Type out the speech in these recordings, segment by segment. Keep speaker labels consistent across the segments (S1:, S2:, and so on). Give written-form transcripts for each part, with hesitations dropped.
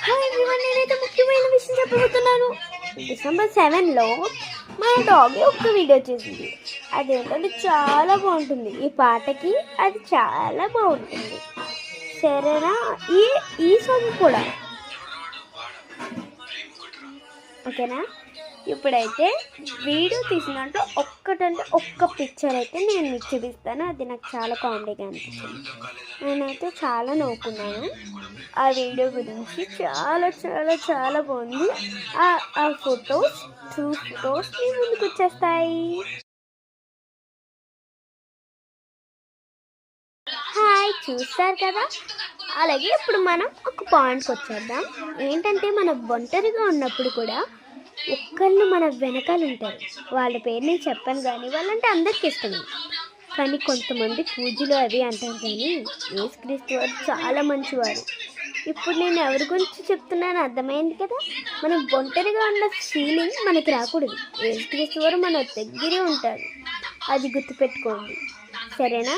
S1: నేనైతే ముఖ్యమైన విషయం చెప్పబోతున్నాను. డిసెంబర్ 7లో మా డాగ్ ఒక వీడియో చేసింది. అదేంటంటే చాలా బాగుంటుంది. ఈ పాటకి అది చాలా బాగుంటుంది. సరేనా? ఈ సాంగ్ కూడా ఓకేనా? ఇప్పుడైతే వీడియో తీసిన దాంట్లో ఒక్క పిక్చర్ అయితే నేను మీకు చూపిస్తాను. అది నాకు చాలా కామెడీగా అనిపించింది. నేనైతే చాలా నవ్వుకున్నాను. ఆ వీడియో గురించి చాలా చాలా చాలా బాగుంది. ఆ ఫొటోస్ మీ ముందుకు వచ్చేస్తాయి. హాయ్, చూస్తారు కదా? అలాగే ఇప్పుడు మనం ఒక పాయింట్కి వచ్చేద్దాం. ఏంటంటే మనం ఒంటరిగా ఉన్నప్పుడు కూడా ఒక్కళ్ళు మన వెనకాల ఉంటారు. వాళ్ళ పేరు నేను చెప్పాను, కానీ వాళ్ళంటే అందరికి ఇష్టమే. కానీ కొంతమంది పూజలు అవి అంటారు, కానీ యేసుక్రీస్తు వారు చాలా మంచివారు. ఇప్పుడు నేను ఎవరి గురించి చెప్తున్నాను అర్థమైంది కదా? మనం ఒంటరిగా ఉన్న ఫీలింగ్ మనకి రాకూడదు. యేసుక్రీస్తు వారు మన దగ్గరే ఉంటారు, అది గుర్తుపెట్టుకోండి. సరేనా?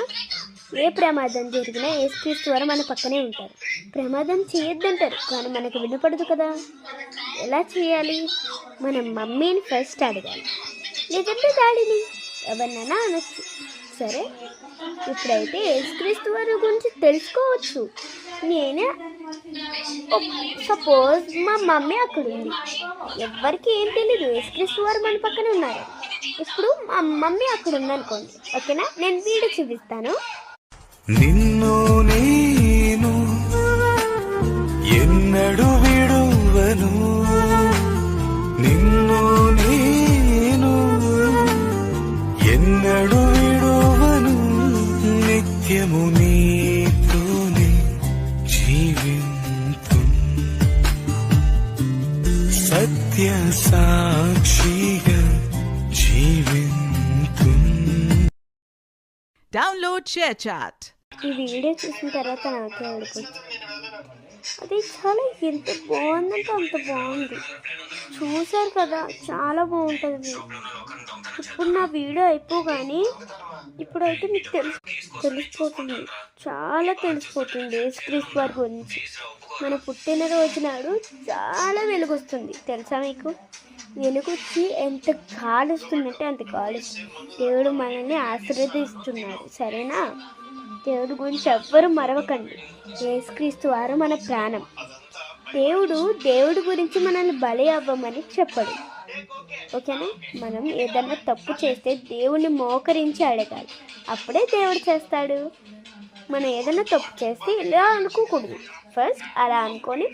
S1: ఏ ప్రమాదం జరిగినా యేసుక్రీస్తు వారు మన పక్కనే ఉంటారు. ప్రమాదం చేయొద్దంటారు, కానీ మనకు వినపడదు కదా. ఎలా చేయాలి? మన మమ్మీని ఫస్ట్ అడగాలి, లేదంటే డాడీని, ఎవరినైనా అనొచ్చు. సరే, ఇప్పుడైతే యేసుక్రీస్తు వారి గురించి తెలుసుకోవచ్చు. నేనే సపోజ్ మా మమ్మీ అక్కడ ఉంది, ఎవరికి ఏం తెలీదు, యేసుక్రీస్తు వారు మన పక్కన ఉన్నారు. ఇప్పుడు మా మమ్మీ అక్కడ ఉందనుకోండి, ఓకేనా? నేను వీడియో చూపిస్తాను.
S2: నిన్ను నేను ఎన్నడు విడువను, నిన్ను నేను ఎన్నడు విడువను, నిత్యము నీతోనే జీవింతు, సత్య సాక్షిగా జీవింతు.
S3: Download ShareChat.
S1: ఈ వీడియో చూసిన తర్వాత నాకే ఆడుకోవచ్చు. అది చాలా ఎంత బాగుందంటే అంత బాగుంది. చూసారు కదా, చాలా బాగుంటుంది. ఇప్పుడు నా వీడియో అయిపోగానే ఇప్పుడైతే మీకు తెలిసిపోతుంది, చాలా తెలిసిపోతుంది యేసుక్రీస్తు వారి గురించి. మన పుట్టినరోజు నాడు చాలా వెలుగొస్తుంది, తెలుసా మీకు? వెలుగొచ్చి ఎంత కాలుస్తుందంటే అంత కాలుస్తుంది. దేవుడు మనల్ని ఆశీర్వదిస్తున్నాడు, సరేనా? దేవుడి గురించి ఎవ్వరూ మరవకండి. యేసుక్రీస్తు వారు మన ప్రాణం. దేవుడి గురించి మనల్ని బలి అవ్వమని చెప్పడు, ఓకేనా? మనం ఏదన్నా తప్పు చేస్తే దేవుణ్ణి మోకరించి అడగాలి, అప్పుడే దేవుడు చేస్తాడు. మనం ఏదైనా తప్పు చేస్తే ఇలా అనుకోకూడదు. ఫస్ట్ అలా అనుకొని